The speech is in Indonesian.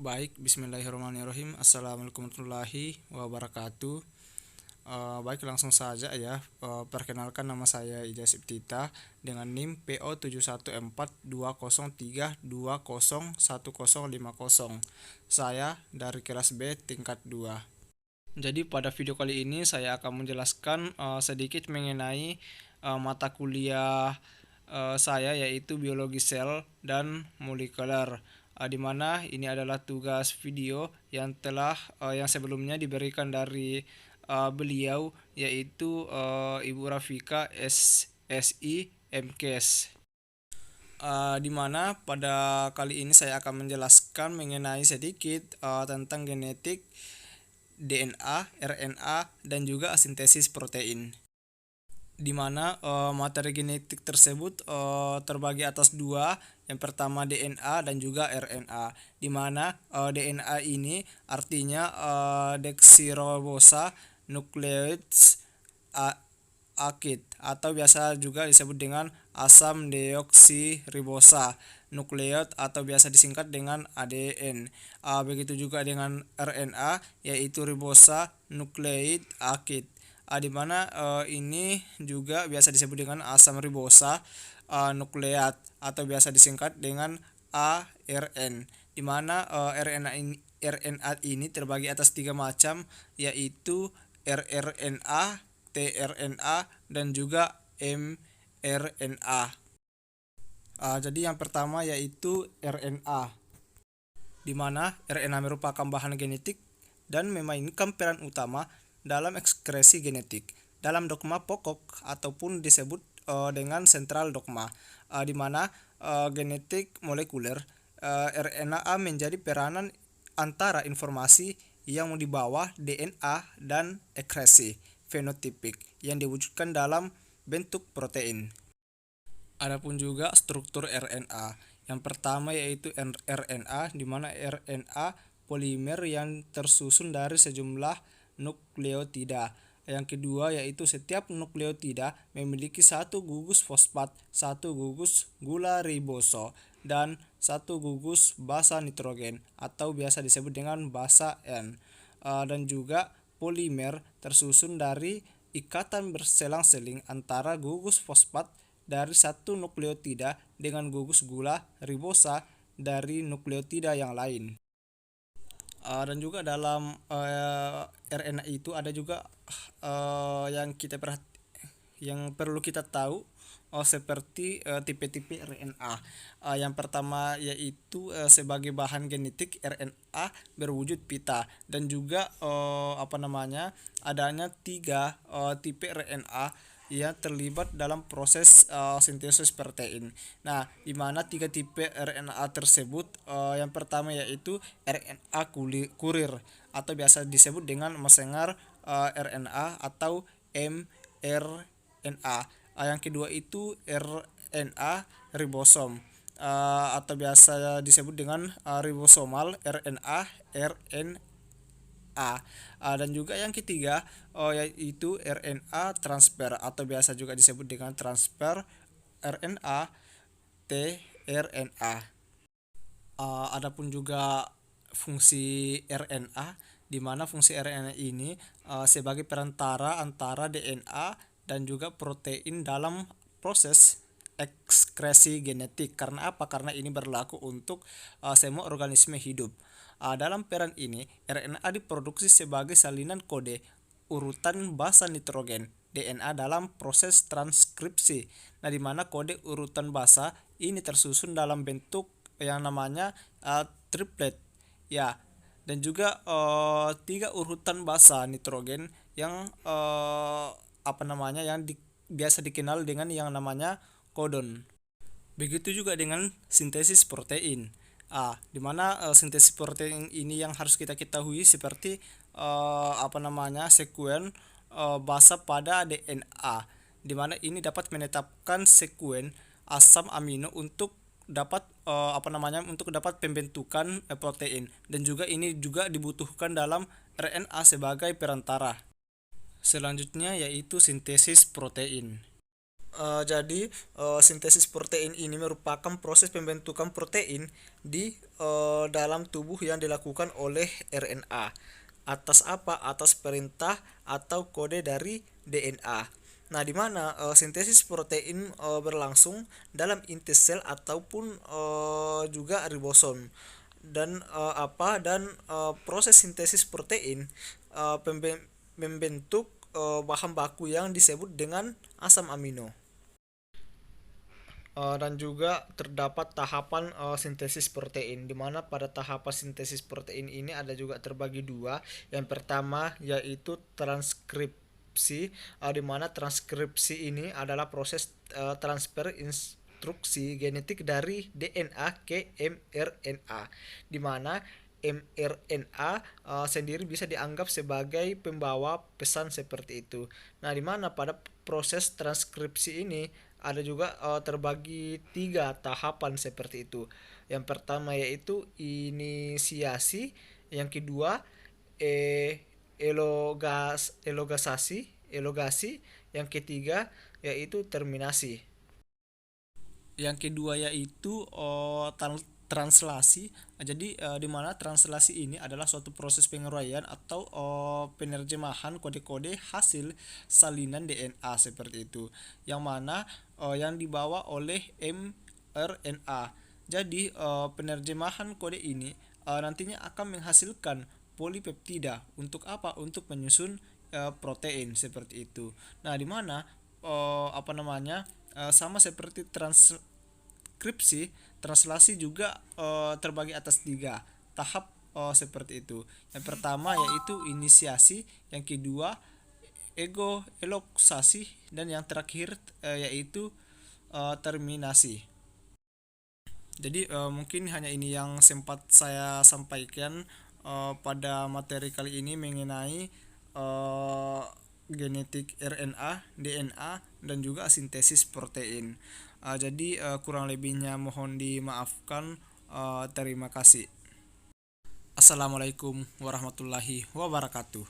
Baik, bismillahirrahmanirrahim. Assalamualaikum warahmatullahi wabarakatuh. Baik, langsung saja ya. Perkenalkan, nama saya Ida Septita dengan NIM PO 7142032011050. Saya dari kelas B tingkat 2. Jadi pada video kali ini saya akan menjelaskan sedikit mengenai mata kuliah saya, yaitu biologi sel dan molekuler, di mana ini adalah tugas video yang sebelumnya diberikan dari beliau, yaitu Ibu Rafika SSI MKes. Di mana pada kali ini saya akan menjelaskan mengenai sedikit tentang genetik DNA, RNA, dan juga sintesis protein. Di mana materi genetik tersebut terbagi atas dua. Yang pertama DNA dan juga RNA. Di mana DNA ini artinya deoksiribosa nucleic acid, atau biasa juga disebut dengan asam deoksiribosa nukleot, atau biasa disingkat dengan ADN. Begitu juga dengan RNA, yaitu ribosa nucleic acid, di mana ini juga biasa disebut dengan asam ribosa nukleat, atau biasa disingkat dengan ARN. Di mana RNA ini terbagi atas tiga macam, yaitu rRNA, tRNA, dan juga mRNA. Jadi yang pertama yaitu RNA, di mana RNA merupakan bahan genetik dan memainkan peran utama dalam ekskresi genetik dalam dogma pokok ataupun disebut dengan sentral dogma, di mana genetik molekuler RNA menjadi peranan antara informasi yang dibawa DNA dan ekskresi fenotipik yang diwujudkan dalam bentuk protein. Adapun juga struktur RNA. Yang pertama yaitu RNA, di mana RNA polimer yang tersusun dari sejumlah nukleotida. Yang kedua yaitu setiap nukleotida memiliki satu gugus fosfat, satu gugus gula riboso, dan satu gugus basa nitrogen, atau biasa disebut dengan basa N. Dan juga polimer tersusun dari ikatan berselang-seling antara gugus fosfat dari satu nukleotida dengan gugus gula ribosa dari nukleotida yang lain. Dan juga dalam RNA itu ada juga yang perlu kita tahu, seperti tipe-tipe RNA. Yang pertama yaitu sebagai bahan genetik RNA berwujud pita, dan juga adanya tiga tipe RNA yang terlibat dalam proses sintesis protein. Nah, di mana tiga tipe RNA tersebut, yang pertama yaitu RNA kurir, atau biasa disebut dengan messenger RNA atau mRNA. Yang kedua itu RNA ribosom, atau biasa disebut dengan ribosomal RNA. Dan juga yang ketiga yaitu RNA transfer, atau biasa juga disebut dengan transfer RNA tRNA. Adapun juga fungsi RNA, di mana fungsi RNA ini sebagai perantara antara DNA dan juga protein dalam proses ekskresi genetik. Karena apa? Karena ini berlaku untuk semua organisme hidup. Dalam peran ini, RNA diproduksi sebagai salinan kode urutan basa nitrogen DNA dalam proses transkripsi. Nah, di mana kode urutan basa ini tersusun dalam bentuk yang namanya triplet, ya, dan juga tiga urutan basa nitrogen yang biasa dikenal dengan yang namanya kodon. Begitu juga dengan sintesis protein. Di mana sintesis protein ini yang harus kita ketahui seperti sekuen basa pada DNA, di mana ini dapat menetapkan sekuen asam amino untuk dapat pembentukan protein, dan juga ini juga dibutuhkan dalam RNA sebagai perantara. Selanjutnya yaitu sintesis protein. Jadi sintesis protein ini merupakan proses pembentukan protein di dalam tubuh yang dilakukan oleh RNA. Atas apa? Atas perintah atau kode dari DNA. Nah, di mana sintesis protein berlangsung dalam inti sel ataupun juga ribosom. Dan proses sintesis protein membentuk bahan baku yang disebut dengan asam amino. Dan juga terdapat tahapan sintesis protein, di mana pada tahapan sintesis protein ini ada juga terbagi dua. Yang pertama yaitu transkripsi, di mana transkripsi ini adalah proses transfer instruksi genetik dari DNA ke mRNA, di mana mRNA sendiri bisa dianggap sebagai pembawa pesan seperti itu. Nah, di mana pada proses transkripsi ini ada juga terbagi tiga tahapan seperti itu. Yang pertama yaitu inisiasi, yang kedua elogasi, yang ketiga yaitu terminasi. Yang kedua yaitu translasi. Jadi di mana translasi ini adalah suatu proses penguraian atau penerjemahan kode-kode hasil salinan DNA seperti itu, yang mana yang dibawa oleh mRNA. Jadi penerjemahan kode ini nantinya akan menghasilkan polipeptida. Untuk apa? Untuk menyusun protein seperti itu. Nah, di mana sama seperti transkripsi, translasi juga terbagi atas tiga tahap seperti itu. Yang pertama yaitu inisiasi, yang kedua elokasi, dan yang terakhir yaitu terminasi. Jadi mungkin hanya ini yang sempat saya sampaikan pada materi kali ini mengenai genetik RNA, DNA, dan juga sintesis protein. Jadi kurang lebihnya mohon dimaafkan. Terima kasih. Assalamualaikum warahmatullahi wabarakatuh.